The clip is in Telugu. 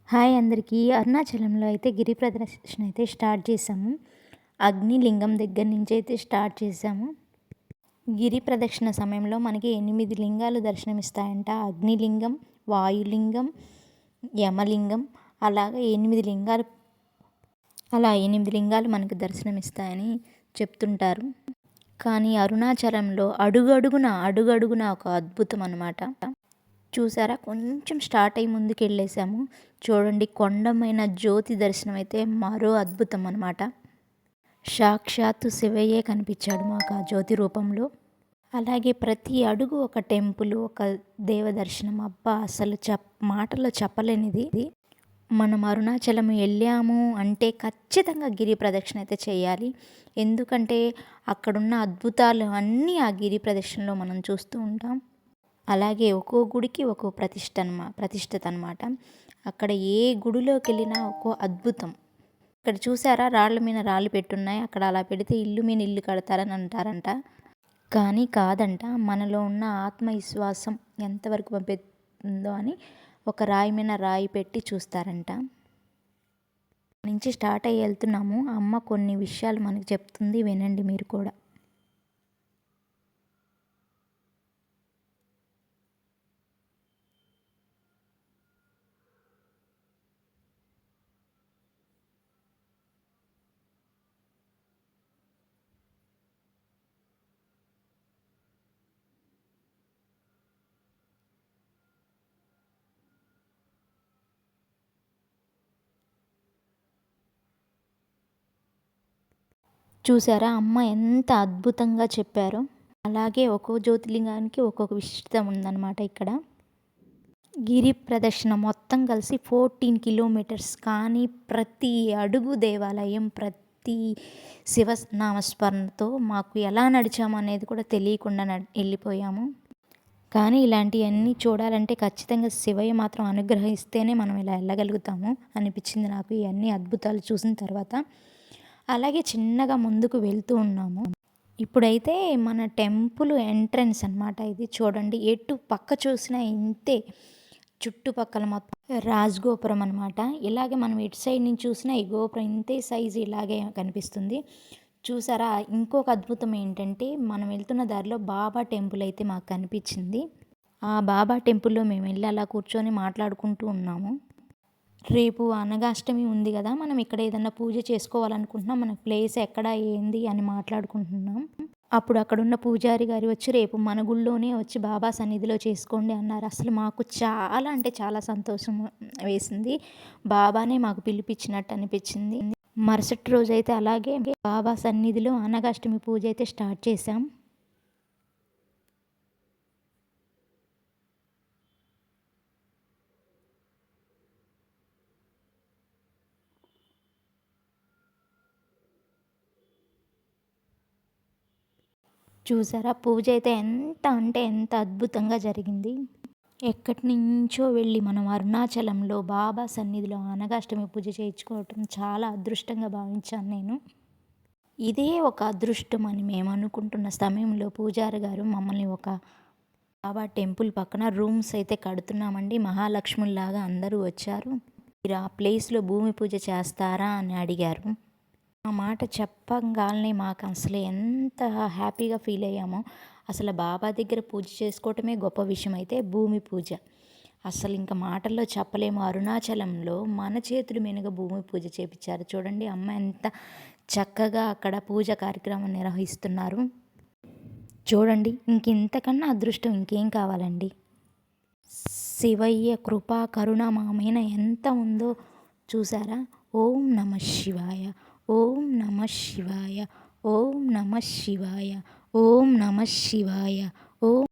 హాయ్ అందరికీ. అరుణాచలంలో అయితే గిరి ప్రదర్శన అయితే స్టార్ట్ చేసాము. అగ్నిలింగం దగ్గర నుంచి అయితే స్టార్ట్ చేసాము. గిరి ప్రదక్షిణ సమయంలో మనకి 8 లింగాలు దర్శనమిస్తాయంట. అగ్నిలింగం, వాయులింగం, యమలింగం, అలాగే 8 లింగాలు, అలా 8 లింగాలు మనకు దర్శనమిస్తాయని చెప్తుంటారు. కానీ అరుణాచలంలో అడుగడుగున ఒక అద్భుతం అన్నమాట. చూసారా, కొంచెం స్టార్ట్ అయ్యి ముందుకు వెళ్ళేసాము. చూడండి, కొండమైన జ్యోతి దర్శనం అయితే మరో అద్భుతం అనమాట. సాక్షాత్తు శివయ్యే కనిపించాడు మాకు ఆ జ్యోతి రూపంలో. అలాగే ప్రతి అడుగు ఒక టెంపుల్, ఒక దేవ దర్శనం. అబ్బా, అసలు మాటల్లో చెప్పలేనిది. మనం అరుణాచలం వెళ్ళాము అంటే ఖచ్చితంగా గిరి ప్రదక్షిణ అయితే చేయాలి. ఎందుకంటే అక్కడున్న అద్భుతాలు అన్నీ ఆ గిరి ప్రదక్షిణలో మనం చూస్తూ ఉంటాం. అలాగే ఒక్కో గుడికి ఒక్కో ప్రతిష్టత అనమాట. అక్కడ ఏ గుడిలోకి వెళ్ళినా ఒక్కో అద్భుతం. ఇక్కడ చూసారా, రాళ్ళ మీద రాళ్ళు పెట్టున్నాయి. అక్కడ అలా పెడితే ఇల్లు మీద ఇల్లు కడతారని అంటారంట. కానీ కాదంట, మనలో ఉన్న ఆత్మవిశ్వాసం ఎంతవరకు పంపిస్తుందో అని ఒక రాయి మీద రాయి పెట్టి చూస్తారంట. నుంచి స్టార్ట్ అయ్యి వెళ్తున్నాము. అమ్మ కొన్ని విషయాలు మనకు చెప్తుంది, వినండి మీరు కూడా. చూసారా అమ్మ ఎంత అద్భుతంగా చెప్పారో. అలాగే ఒక్కో జ్యోతిర్లింగానికి ఒక్కొక్క విశిష్టత ఉందన్నమాట. ఇక్కడ గిరి ప్రదక్షిణ మొత్తం కలిసి 14 కిలోమీటర్స్. కానీ ప్రతి అడుగు దేవాలయం, ప్రతి శివనామస్మరణతో మాకు ఎలా నడిచాము అనేది కూడా తెలియకుండా వెళ్ళిపోయాము. కానీ ఇలాంటివన్నీ చూడాలంటే ఖచ్చితంగా శివయ్య మాత్రం అనుగ్రహిస్తేనే మనం ఇలా వెళ్ళగలుగుతాము అనిపించింది నాకు ఇవన్నీ అద్భుతాలు చూసిన తర్వాత. అలాగే చిన్నగా ముందుకు వెళ్తూ ఉన్నాము. ఇప్పుడైతే మన టెంపుల్ ఎంట్రన్స్ అనమాట. ఇది చూడండి, ఎటు పక్క చూసినా ఇంతే. చుట్టుపక్కల మొత్తం రాజగోపురం అనమాట. ఇలాగే మనం ఇటు సైడ్ నుంచి చూసినా ఈ గోపురం ఇంతే సైజు ఇలాగే కనిపిస్తుంది. చూసారా, ఇంకొక అద్భుతం ఏంటంటే మనం వెళ్తున్న దారిలో బాబా టెంపుల్ అయితే మాకు కనిపించింది. ఆ బాబా టెంపుల్లో మేము వెళ్ళి అలా కూర్చొని మాట్లాడుకుంటూ ఉన్నాము. రేపు అనగాష్టమి ఉంది కదా, మనం ఇక్కడ ఏదన్నా పూజ చేసుకోవాలనుకుంటున్నాం, మన ప్లేస్ ఎక్కడ ఏంది అని మాట్లాడుకుంటున్నాం. అప్పుడు అక్కడున్న పూజారి గారు వచ్చి రేపు మన గుళ్ళోనే వచ్చి బాబా సన్నిధిలో చేసుకోండి అన్నారు. అసలు మాకు చాలా అంటే చాలా సంతోషం వేసింది. బాబానే మాకు పిలిపించినట్టు అనిపించింది. మరుసటి రోజైతే అలాగే బాబా సన్నిధిలో అనగాష్టమి పూజ అయితే స్టార్ట్ చేశాం. చూసారా, పూజ అయితే ఎంత అంటే ఎంత అద్భుతంగా జరిగింది. ఎక్కడి నుంచో వెళ్ళి మనం అరుణాచలంలో బాబా సన్నిధిలో అనగాష్టమి పూజ చేయించుకోవటం చాలా అదృష్టంగా భావించాను నేను. ఇదే ఒక అదృష్టం అని మేము అనుకుంటున్న సమయంలో పూజారి గారు మమ్మల్ని ఒక బాబా టెంపుల్ పక్కన రూమ్స్ అయితే కడుతున్నామండి, మహాలక్ష్ముల్లాగా అందరూ వచ్చారు, మీరు ఆ ప్లేస్లో భూమి పూజ చేస్తారా అని అడిగారు. ఆ మాట చెప్పగానే మాకు అసలు ఎంత హ్యాపీగా ఫీల్ అయ్యామో. అసలు బాబా దగ్గర పూజ చేసుకోవటమే గొప్ప విషయం, అయితే భూమి పూజ అసలు ఇంకా మాటల్లో చెప్పలేము. అరుణాచలంలో మన చేతుల మీదుగా భూమి పూజ చేపించారు. చూడండి అమ్మ ఎంత చక్కగా అక్కడ పూజ కార్యక్రమం నిర్వహిస్తున్నారు. చూడండి, ఇంతకన్నా అదృష్టం ఇంకేం కావాలండి. శివయ్య కృపా కరుణ మా మీద ఎంత ఉందో చూసారా. ఓం నమ శివాయ, ఓం నమ శివాయ, ఓం నమ శివాయ, ఓం నమ శివాయ, ఓం